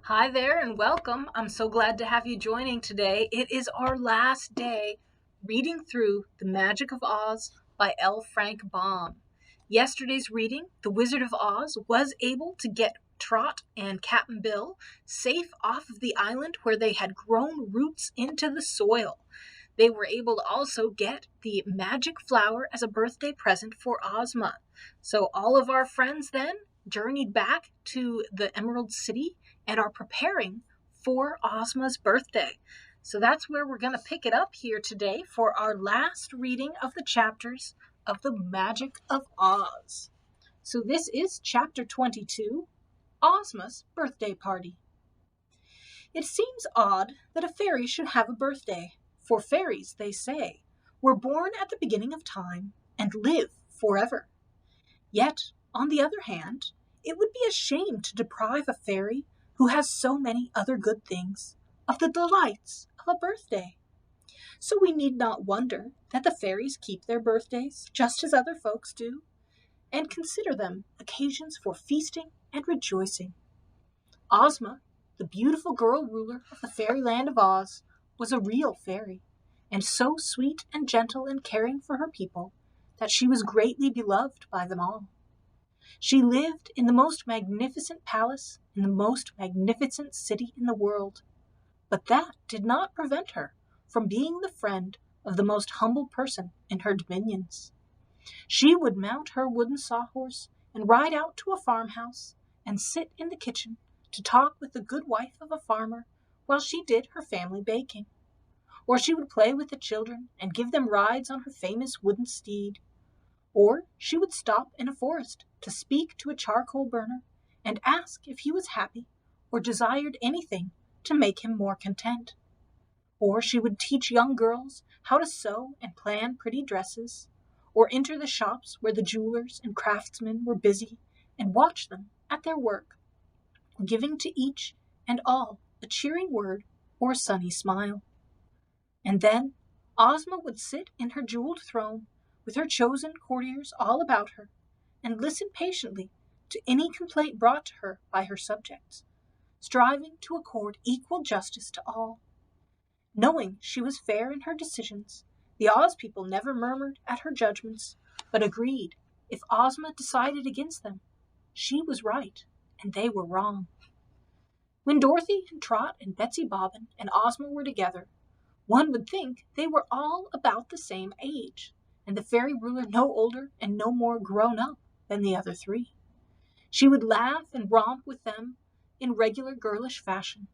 Hi there and welcome. I'm so glad to have you joining today. It is our last day reading through The Magic of Oz by L. Frank Baum. Yesterday's reading, The Wizard of Oz was able to get Trot and Cap'n Bill safe off of the island where they had grown roots into the soil. They were able to also get the magic flower as a birthday present for Ozma. So all of our friends then journeyed back to the Emerald City and are preparing for Ozma's birthday. So that's where we're going to pick it up here today for our last reading of the chapters of The Magic of Oz. So this is chapter 22, Ozma's Birthday Party. It seems odd that a fairy should have a birthday, for fairies, they say, were born at the beginning of time and live forever. Yet, on the other hand, it would be a shame to deprive a fairy who has so many other good things of the delights of a birthday. So we need not wonder that the fairies keep their birthdays just as other folks do, and consider them occasions for feasting and rejoicing. Ozma, the beautiful girl ruler of the fairyland of Oz, was a real fairy, and so sweet and gentle and caring for her people that she was greatly beloved by them all. She lived in the most magnificent palace in the most magnificent city in the world, but that did not prevent her from being the friend of the most humble person in her dominions. She would mount her wooden sawhorse and ride out to a farmhouse and sit in the kitchen to talk with the good wife of a farmer while she did her family baking. Or she would play with the children and give them rides on her famous wooden steed. Or she would stop in a forest to speak to a charcoal burner and ask if he was happy or desired anything to make him more content. Or she would teach young girls how to sew and plan pretty dresses, or enter the shops where the jewelers and craftsmen were busy and watch them at their work, giving to each and all a cheering word or a sunny smile. And then Ozma would sit in her jeweled throne with her chosen courtiers all about her and listen patiently to any complaint brought to her by her subjects, striving to accord equal justice to all. Knowing she was fair in her decisions, the Oz people never murmured at her judgments, but agreed if Ozma decided against them, she was right and they were wrong. When Dorothy and Trot and Betsy Bobbin and Ozma were together, one would think they were all about the same age, and the fairy ruler no older and no more grown up than the other three. She would laugh and romp with them in regular girlish fashion,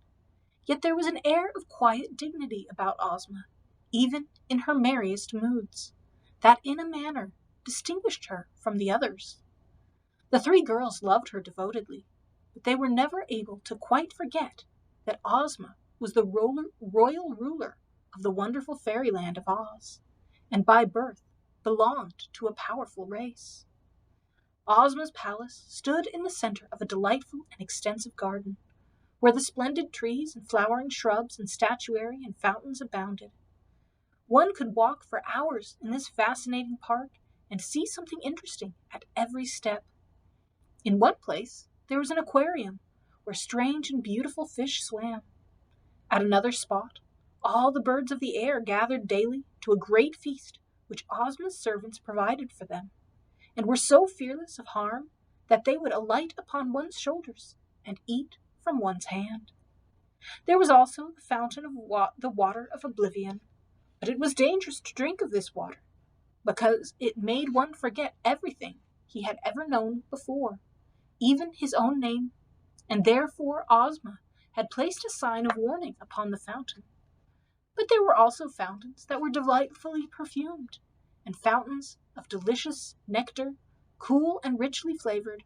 yet there was an air of quiet dignity about Ozma, even in her merriest moods, that in a manner distinguished her from the others. The three girls loved her devotedly, but they were never able to quite forget that Ozma was the royal ruler of the wonderful fairyland of Oz, and by birth belonged to a powerful race. Ozma's palace stood in the center of a delightful and extensive garden, where the splendid trees and flowering shrubs and statuary and fountains abounded. One could walk for hours in this fascinating park and see something interesting at every step. In one place, there was an aquarium where strange and beautiful fish swam. At another spot, all the birds of the air gathered daily to a great feast which Ozma's servants provided for them, and were so fearless of harm that they would alight upon one's shoulders and eat from one's hand. There was also the fountain of the water of oblivion, but it was dangerous to drink of this water, because it made one forget everything he had ever known before, even his own name, and therefore Ozma had placed a sign of warning upon the fountain. But there were also fountains that were delightfully perfumed, and fountains of delicious nectar, cool and richly flavored,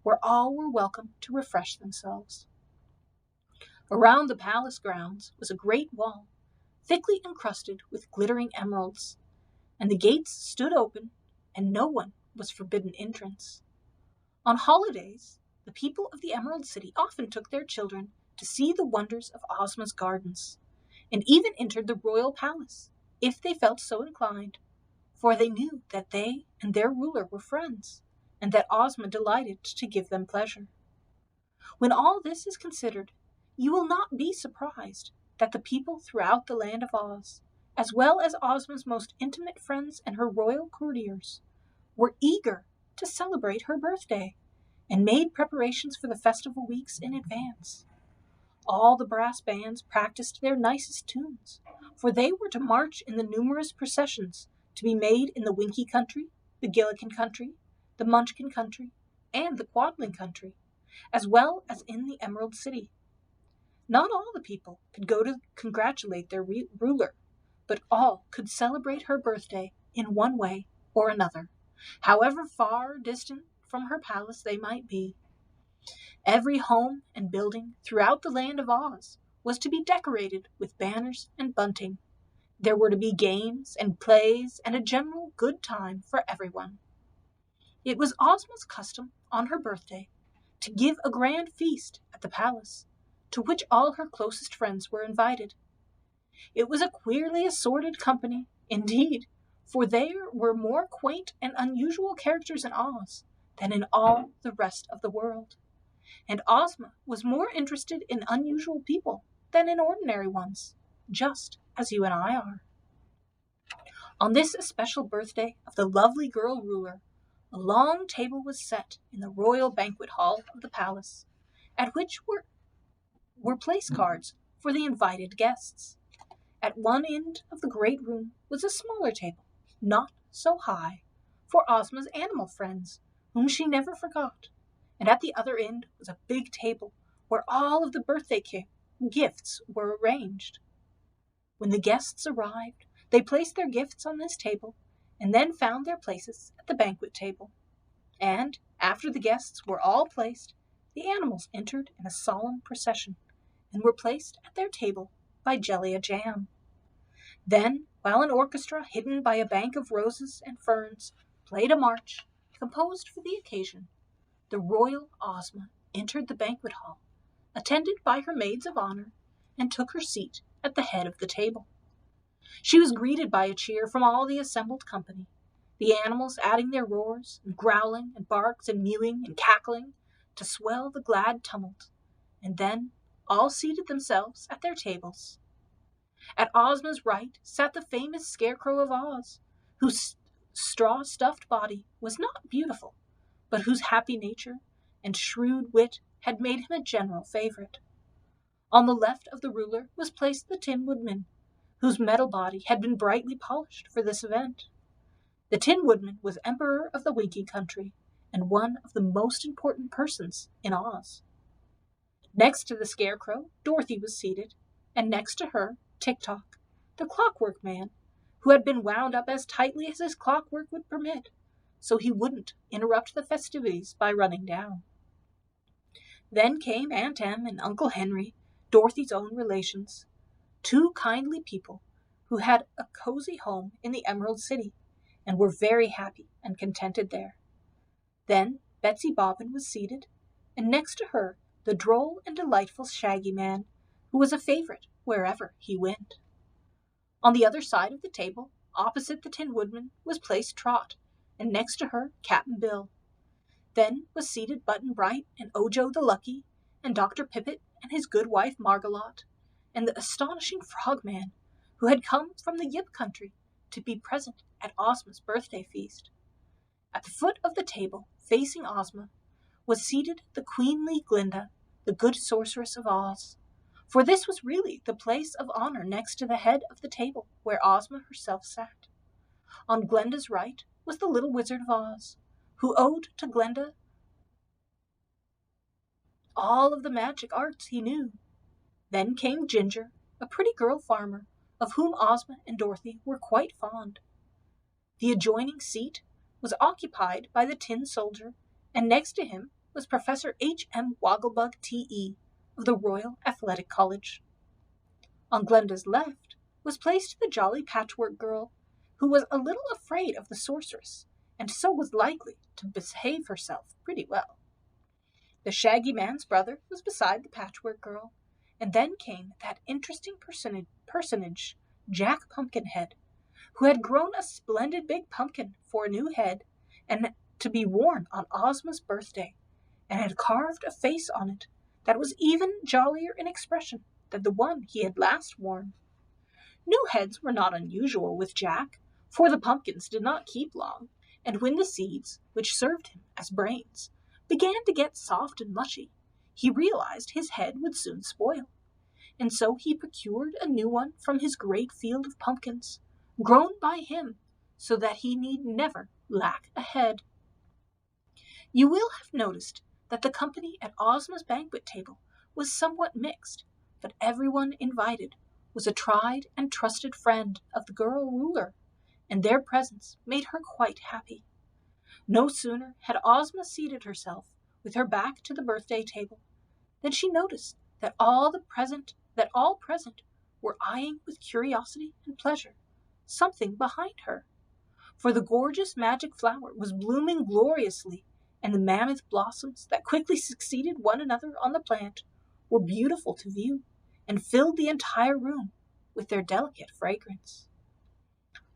where all were welcome to refresh themselves. Around the palace grounds was a great wall, thickly encrusted with glittering emeralds, and the gates stood open, and no one was forbidden entrance. On holidays, the people of the Emerald City often took their children to see the wonders of Ozma's gardens, and even entered the royal palace, if they felt so inclined, for they knew that they and their ruler were friends, and that Ozma delighted to give them pleasure. When all this is considered, You will not be surprised that the people throughout the land of Oz, as well as Ozma's most intimate friends and her royal courtiers, were eager to celebrate her birthday and made preparations for the festival weeks in advance. All the brass bands practiced their nicest tunes, for they were to march in the numerous processions to be made in the Winkie country, the Gillikin country, the Munchkin country, and the Quadling country, as well as in the Emerald City. Not all the people could go to congratulate their ruler, but all could celebrate her birthday in one way or another, however far distant from her palace they might be. Every home and building throughout the land of Oz was to be decorated with banners and bunting. There were to be games and plays and a general good time for everyone. It was Ozma's custom on her birthday to give a grand feast at the palace, to which all her closest friends were invited. It was a queerly assorted company, indeed, for there were more quaint and unusual characters in Oz than in all the rest of the world, and Ozma was more interested in unusual people than in ordinary ones, just as you and I are. On this especial birthday of the lovely girl ruler, a long table was set in the royal banquet hall of the palace, at which were place cards for the invited guests. At one end of the great room was a smaller table, not so high, for Ozma's animal friends, whom she never forgot, and at the other end was a big table where all of the birthday gifts were arranged. When the guests arrived, they placed their gifts on this table and then found their places at the banquet table. And, after the guests were all placed, the animals entered in a solemn procession and were placed at their table by Jellia Jam. Then, while an orchestra hidden by a bank of roses and ferns played a march composed for the occasion, the royal Ozma entered the banquet hall, attended by her maids of honor, and took her seat at the head of the table. She was greeted by a cheer from all the assembled company, the animals adding their roars and growling and barks and mewing and cackling to swell the glad tumult, and then all seated themselves at their tables. At Ozma's right sat the famous Scarecrow of Oz, whose straw-stuffed body was not beautiful, but whose happy nature and shrewd wit had made him a general favorite. On the left of the ruler was placed the Tin Woodman, whose metal body had been brightly polished for this event. The Tin Woodman was Emperor of the Winkie country, and one of the most important persons in Oz. Next to the Scarecrow, Dorothy was seated, and next to her, Tik-Tok, the Clockwork Man, who had been wound up as tightly as his clockwork would permit, so he wouldn't interrupt the festivities by running down. Then came Aunt Em and Uncle Henry, Dorothy's own relations, two kindly people who had a cozy home in the Emerald City and were very happy and contented there. Then Betsy Bobbin was seated, and next to her the droll and delightful Shaggy Man, who was a favorite wherever he went. On the other side of the table, opposite the Tin Woodman, was placed Trot, and next to her Cap'n Bill. Then was seated Button Bright and Ojo the Lucky, and Dr. Pippet and his good wife Margalot, and the astonishing Frogman, who had come from the Yip country to be present at Ozma's birthday feast. At the foot of the table, facing Ozma, was seated the queenly Glinda, the good sorceress of Oz, for this was really the place of honor next to the head of the table where Ozma herself sat. On Glinda's right was the little Wizard of Oz, who owed to Glinda all of the magic arts he knew. Then came Ginger, a pretty girl farmer, of whom Ozma and Dorothy were quite fond. The adjoining seat was occupied by the Tin Soldier, and next to him was Professor H.M. Wogglebug T.E. of the Royal Athletic College. On Glinda's left was placed the jolly Patchwork Girl, who was a little afraid of the sorceress, and so was likely to behave herself pretty well. The Shaggy Man's brother was beside the Patchwork Girl, and then came that interesting personage, Jack Pumpkinhead, who had grown a splendid big pumpkin for a new head, and to be worn on Ozma's birthday, and had carved a face on it that was even jollier in expression than the one he had last worn. New heads were not unusual with Jack, for the pumpkins did not keep long, and when the seeds, which served him as brains, began to get soft and mushy, he realized his head would soon spoil, and so he procured a new one from his great field of pumpkins, grown by him, so that he need never lack a head. You will have noticed that the company at Ozma's banquet table was somewhat mixed, but everyone invited was a tried and trusted friend of the girl ruler, and their presence made her quite happy. No sooner had Ozma seated herself with her back to the birthday table than she noticed that all present were eyeing with curiosity and pleasure something behind her, for the gorgeous magic flower was blooming gloriously, and the mammoth blossoms that quickly succeeded one another on the plant were beautiful to view and filled the entire room with their delicate fragrance.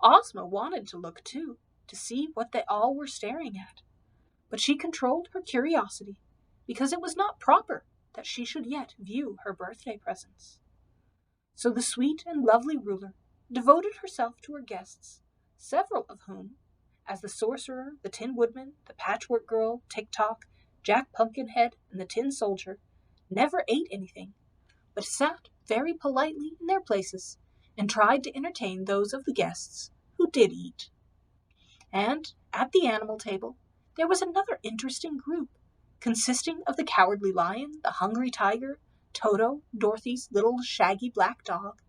Ozma wanted to look too, to see what they all were staring at, but she controlled her curiosity because it was not proper that she should yet view her birthday presents. So the sweet and lovely ruler devoted herself to her guests, several of whom, as the sorcerer, the Tin Woodman, the Patchwork Girl, Tick-Tock, Jack Pumpkinhead, and the Tin Soldier, never ate anything, but sat very politely in their places and tried to entertain those of the guests who did eat. And at the animal table there was another interesting group, consisting of the Cowardly Lion, the Hungry Tiger, Toto, Dorothy's little shaggy black dog,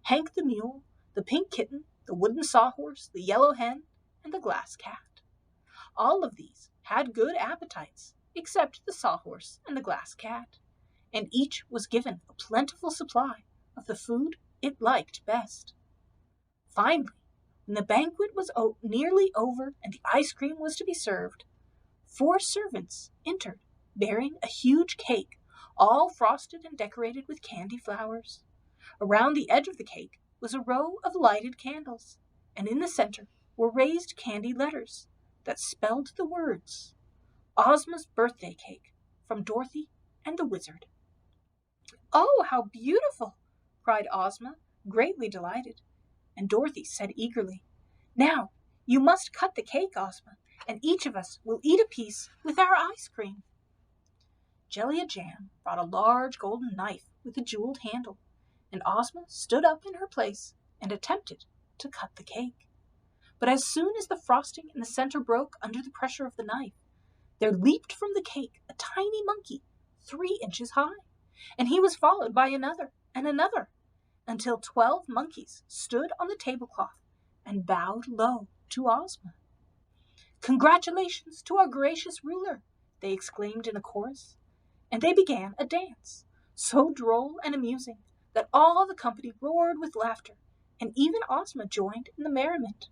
Hank the Mule, the Pink Kitten, the Wooden Sawhorse, the Yellow Hen, and the Glass Cat. All of these had good appetites, except the Sawhorse and the Glass Cat, and each was given a plentiful supply of the food it liked best. Finally, when the banquet was nearly over and the ice cream was to be served, 4 servants entered bearing a huge cake, all frosted and decorated with candy flowers. Around the edge of the cake was a row of lighted candles, and in the center were raised candy letters that spelled the words, Ozma's birthday cake from Dorothy and the Wizard. "Oh, how beautiful!" cried Ozma, greatly delighted, and Dorothy said eagerly, "Now, you must cut the cake, Ozma, and each of us will eat a piece with our ice cream." Jellia Jam brought a large golden knife with a jeweled handle, and Ozma stood up in her place and attempted to cut the cake. But as soon as the frosting in the center broke under the pressure of the knife, there leaped from the cake a tiny monkey 3 inches high, and he was followed by another and another, until 12 monkeys stood on the tablecloth and bowed low to Ozma. "Congratulations to our gracious ruler!" they exclaimed in a chorus, and they began a dance, so droll and amusing that all the company roared with laughter, and even Ozma joined in the merriment.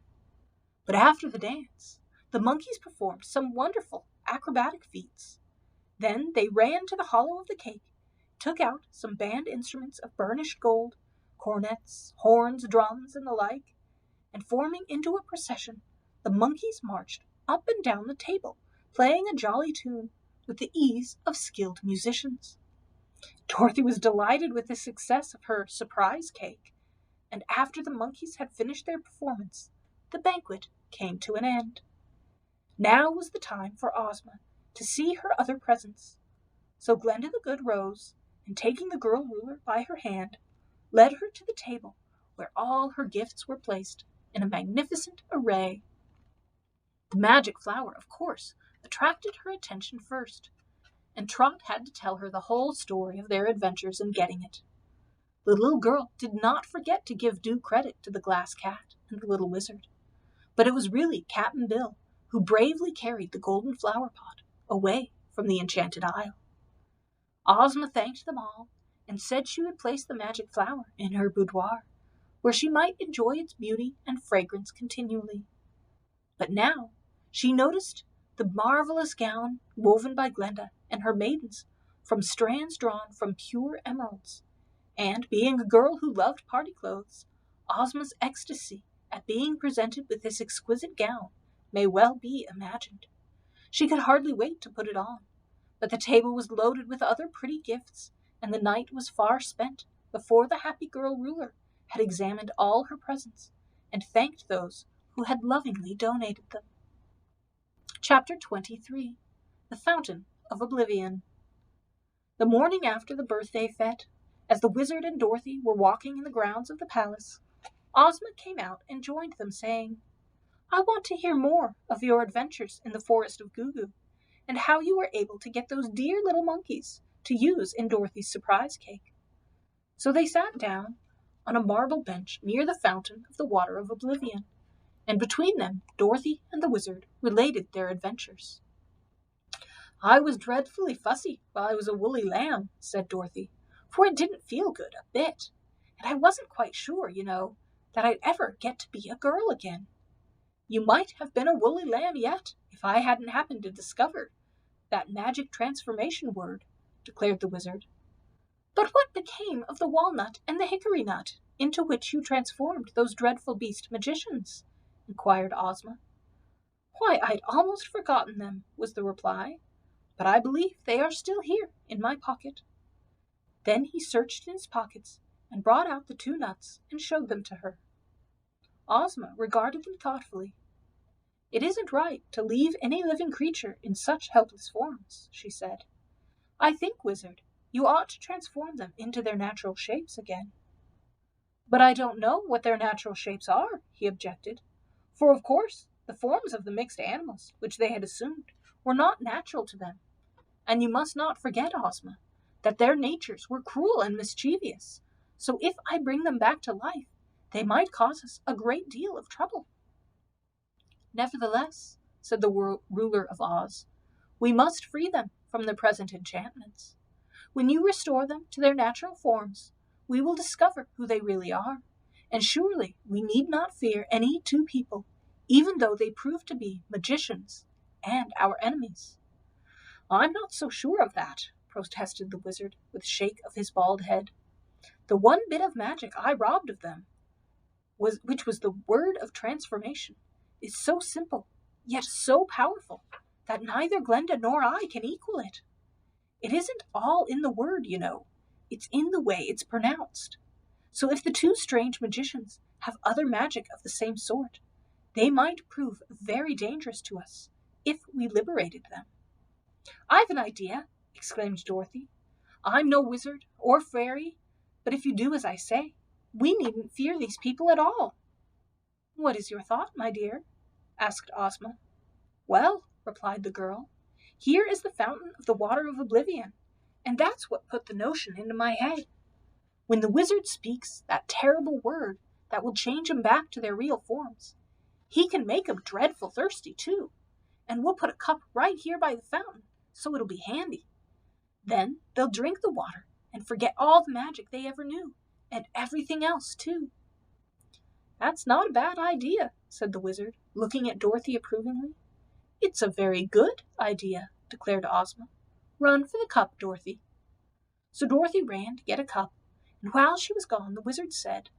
But after the dance, the monkeys performed some wonderful acrobatic feats. Then they ran to the hollow of the cake, took out some band instruments of burnished gold, cornets, horns, drums, and the like, and forming into a procession, the monkeys marched up and down the table, playing a jolly tune with the ease of skilled musicians. Dorothy was delighted with the success of her surprise cake, and after the monkeys had finished their performance, the banquet came to an end. Now was the time for Ozma to see her other presents, so Glinda the Good rose, and taking the girl ruler by her hand, led her to the table where all her gifts were placed in a magnificent array. The magic flower, of course, attracted her attention first, and Trot had to tell her the whole story of their adventures in getting it. The little girl did not forget to give due credit to the Glass Cat and the little Wizard, but it was really Cap'n Bill who bravely carried the golden flower pot away from the Enchanted Isle. Ozma thanked them all and said she would place the magic flower in her boudoir, where she might enjoy its beauty and fragrance continually. But now she noticed the marvelous gown woven by Glinda and her maidens from strands drawn from pure emeralds, and being a girl who loved party clothes, Ozma's ecstasy at being presented with this exquisite gown may well be imagined. She could hardly wait to put it on, But the table was loaded with other pretty gifts, and the night was far spent before the happy girl ruler had examined all her presents and thanked those who had lovingly donated them. Chapter 23. The Fountain of Oblivion. The morning after the birthday fete, as the wizard and Dorothy were walking in the grounds of the palace, Ozma came out and joined them, saying, "I want to hear more of your adventures in the forest of Goo, and how you were able to get those dear little monkeys to use in Dorothy's surprise cake." So they sat down on a marble bench near the Fountain of the Water of Oblivion, and between them Dorothy and the wizard related their adventures. "I was dreadfully fussy while I was a woolly lamb," said Dorothy, "for it didn't feel good a bit, and I wasn't quite sure, that I'd ever get to be a girl again." "You might have been a woolly lamb yet, if I hadn't happened to discover that magic transformation word," declared the wizard. "But what became of the walnut and the hickory nut, into which you transformed those dreadful beast magicians?" inquired Ozma. "Why, I'd almost forgotten them," was the reply, "but I believe they are still here in my pocket." Then he searched in his pockets and brought out the 2 nuts and showed them to her. Ozma regarded them thoughtfully. "It isn't right to leave any living creature in such helpless forms," she said. "I think, wizard, you ought to transform them into their natural shapes again." "But I don't know what their natural shapes are," he objected, for of course the forms of the mixed animals which they had assumed were not natural to them, and you must not forget, Ozma, that their natures were cruel and mischievous, so if I bring them back to life, they might cause us a great deal of trouble. "Nevertheless," said the ruler of Oz, "we must free them from their present enchantments. When you restore them to their natural forms, we will discover who they really are, and surely we need not fear any 2 people, even though they prove to be magicians and our enemies." "I'm not so sure of that," protested the wizard with a shake of his bald head. "The one bit of magic I robbed of them, which was the word of transformation, is so simple, yet so powerful, that neither Glenda nor I can equal it. It isn't all in the word, it's in the way it's pronounced. So if the 2 strange magicians have other magic of the same sort, they might prove very dangerous to us if we liberated them." "I've an idea!" exclaimed Dorothy. "I'm no wizard or fairy, but if you do as I say, we needn't fear these people at all." "What is your thought, my dear?" asked Ozma. "Well," replied the girl, "here is the Fountain of the Water of Oblivion, and that's what put the notion into my head. When the wizard speaks that terrible word that will change 'em back to their real forms, he can make 'em dreadful thirsty, too, and we'll put a cup right here by the fountain, so it'll be handy. Then they'll drink the water and forget all the magic they ever knew, and everything else, too." "That's not a bad idea," said the wizard, looking at Dorothy approvingly. "It's a very good idea," declared Ozma. "Run for the cup, Dorothy." So Dorothy ran to get a cup, and while she was gone the wizard said,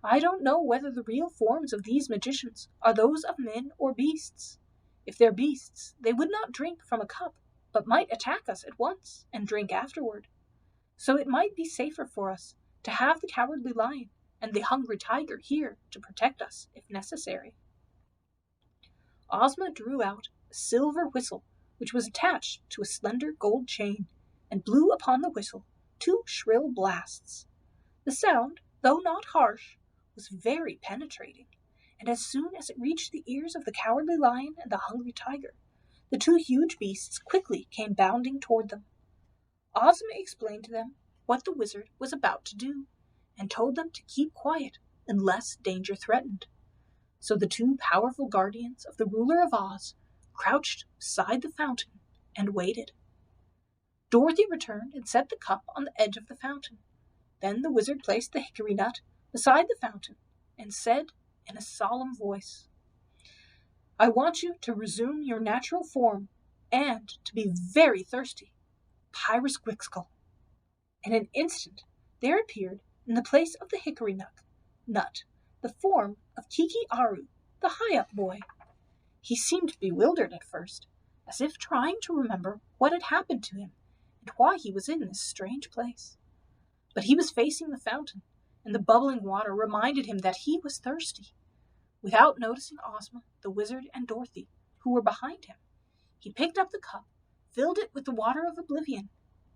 "I don't know whether the real forms of these magicians are those of men or beasts. If they're beasts, they would not drink from a cup, but might attack us at once and drink afterward. So it might be safer for us to have the Cowardly Lion and the Hungry Tiger here to protect us if necessary." Ozma drew out a silver whistle which was attached to a slender gold chain, and blew upon the whistle 2 shrill blasts. The sound, though not harsh, was very penetrating, and as soon as it reached the ears of the Cowardly Lion and the Hungry Tiger, the 2 huge beasts quickly came bounding toward them. Ozma explained to them what the wizard was about to do, and told them to keep quiet unless danger threatened. So the 2 powerful guardians of the ruler of Oz crouched beside the fountain and waited. Dorothy returned and set the cup on the edge of the fountain. Then the wizard placed the hickory nut beside the fountain and said in a solemn voice, "I want you to resume your natural form and to be very thirsty. Pyrus Grixkle." In an instant there appeared in the place of the hickory nut the form of Kiki Aru, the high-up boy. He seemed bewildered at first, as if trying to remember what had happened to him and why he was in this strange place. But he was facing the fountain, and the bubbling water reminded him that he was thirsty. Without noticing Ozma, the wizard, and Dorothy, who were behind him, he picked up the cup, filled it with the water of oblivion,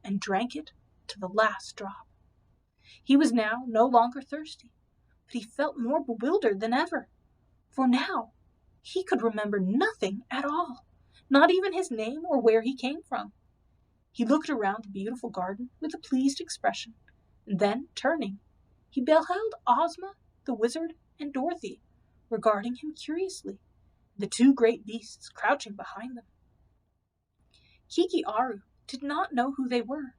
and drank it to the last drop. He was now no longer thirsty, but he felt more bewildered than ever, for now he could remember nothing at all, not even his name or where he came from. He looked around the beautiful garden with a pleased expression, and then, turning, he beheld Ozma, the wizard, and Dorothy regarding him curiously, the two great beasts crouching behind them. Kiki Aru did not know who they were,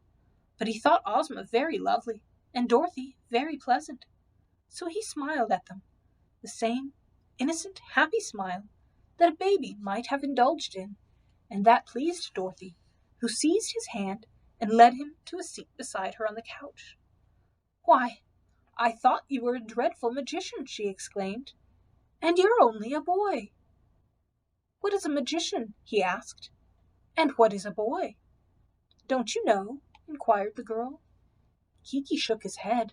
but he thought Ozma very lovely and Dorothy very pleasant, so he smiled at them, the same innocent, happy smile that a baby might have indulged in, and that pleased Dorothy, who seized his hand and led him to a seat beside her on the couch. "Why, I thought you were a dreadful magician," she exclaimed, "and you're only a boy." "What is a magician?" he asked. "And what is a boy?" "Don't you know?" inquired the girl. Kiki shook his head.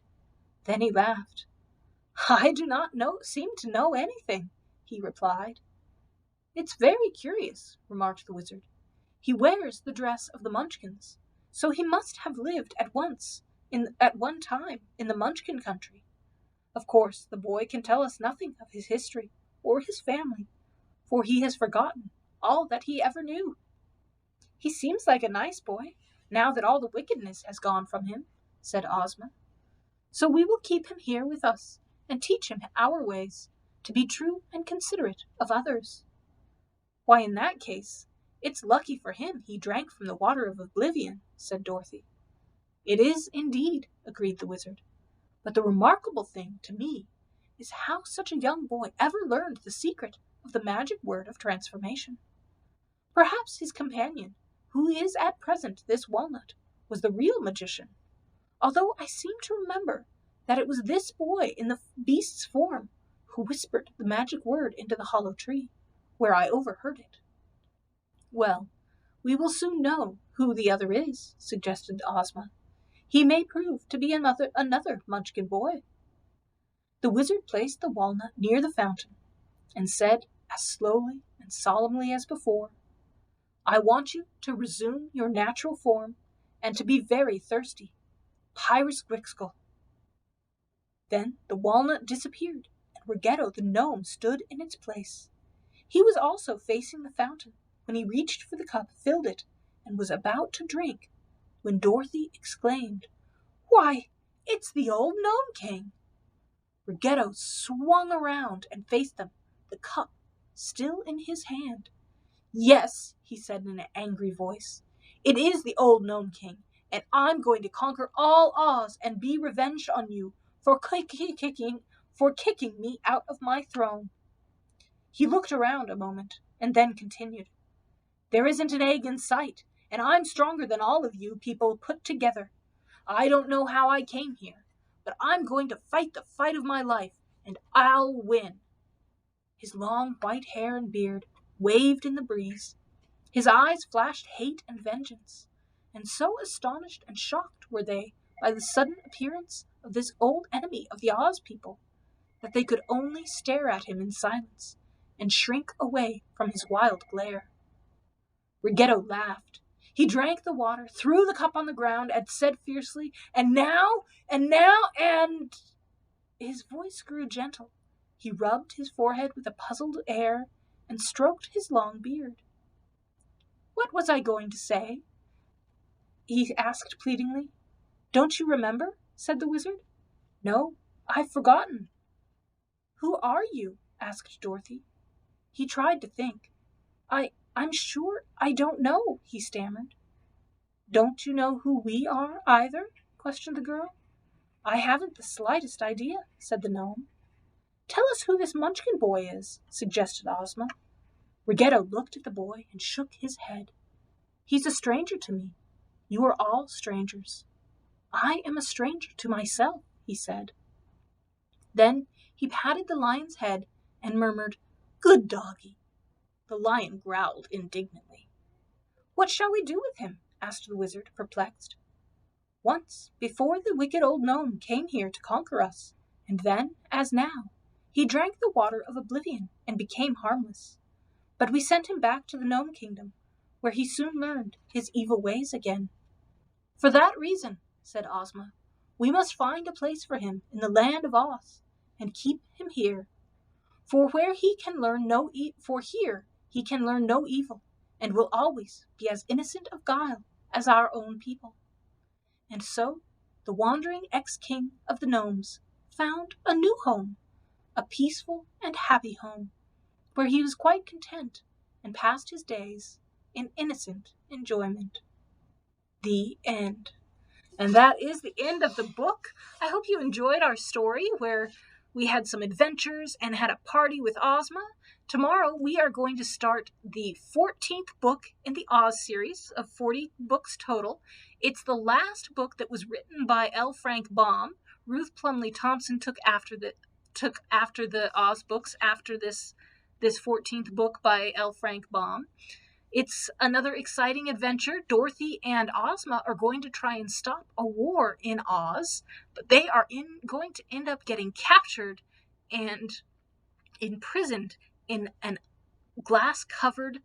Then he laughed. "I do not seem to know anything," he replied. "It's very curious," remarked the wizard. "He wears the dress of the Munchkins, so he must have lived at one time in the Munchkin country. Of course, the boy can tell us nothing of his history or his family, for he has forgotten all that he ever knew. He seems like a nice boy, now that all the wickedness has gone from him," said Ozma. "So we will keep him here with us and teach him our ways, to be true and considerate of others." "Why, in that case, it's lucky for him he drank from the water of oblivion," said Dorothy. "It is indeed," agreed the wizard. "But the remarkable thing to me is how such a young boy ever learned the secret of the magic word of transformation. Perhaps his companion, who is at present this walnut, was the real magician, although I seem to remember that it was this boy in the beast's form who whispered the magic word into the hollow tree, where I overheard it." "Well, we will soon know who the other is," suggested Ozma. "He may prove to be another Munchkin boy." The wizard placed the walnut near the fountain and said as slowly and solemnly as before, "I want you to resume your natural form and to be very thirsty. Pyrus Grixkle." Then the walnut disappeared, and Ruggedo the gnome stood in its place. He was also facing the fountain when he reached for the cup, filled it, and was about to drink, when Dorothy exclaimed, "Why, it's the old Gnome King!" Ruggedo swung around and faced them, the cup still in his hand. "Yes," he said in an angry voice, "it is the old Gnome King, and I'm going to conquer all Oz and be revenged on you for kicking me out of my throne." He looked around a moment and then continued, "There isn't an egg in sight, and I'm stronger than all of you people put together. I don't know how I came here, but I'm going to fight the fight of my life, and I'll win." His long white hair and beard waved in the breeze. His eyes flashed hate and vengeance, and so astonished and shocked were they by the sudden appearance of this old enemy of the Oz people that they could only stare at him in silence and shrink away from his wild glare. Ruggedo laughed. He drank the water, threw the cup on the ground, and said fiercely, "And now, and—" His voice grew gentle. He rubbed his forehead with a puzzled air and stroked his long beard. "What was I going to say?" he asked pleadingly. "Don't you remember?" said the wizard. "No, I've forgotten." "Who are you?" asked Dorothy. He tried to think. I'm sure I don't know," he stammered. "Don't you know who we are, either?" questioned the girl. "I haven't the slightest idea," said the gnome. "Tell us who this Munchkin boy is," suggested Ozma. Ruggedo looked at the boy and shook his head. "He's a stranger to me. You are all strangers. I am a stranger to myself," he said. Then he patted the lion's head and murmured, "Good doggie." The lion growled indignantly. What shall we do with him? Asked the wizard, perplexed. Once, before the wicked old gnome came here to conquer us, and then, as now, he drank the water of oblivion and became harmless. But we sent him back to the gnome kingdom, where he soon learned his evil ways again. For that reason, said Ozma, we must find a place for him in the land of Oz, and keep him here. For here he can learn no evil, and will always be as innocent of guile as our own people. And so the wandering ex-king of the gnomes found a new home, a peaceful and happy home, where he was quite content and passed his days in innocent enjoyment. The end. And that is the end of the book. I hope you enjoyed our story where we had some adventures and had a party with Ozma. Tomorrow we are going to start the 14th book in the Oz series of 40 books total. It's the last book that was written by L. Frank Baum. Ruth Plumley Thompson took after the Oz books after this 14th book by L. Frank Baum. It's another exciting adventure. Dorothy and Ozma are going to try and stop a war in Oz, but they are going to end up getting captured and imprisoned in a glass-covered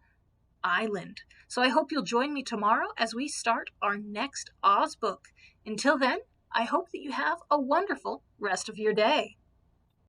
island. So I hope you'll join me tomorrow as we start our next Oz book. Until then, I hope that you have a wonderful rest of your day.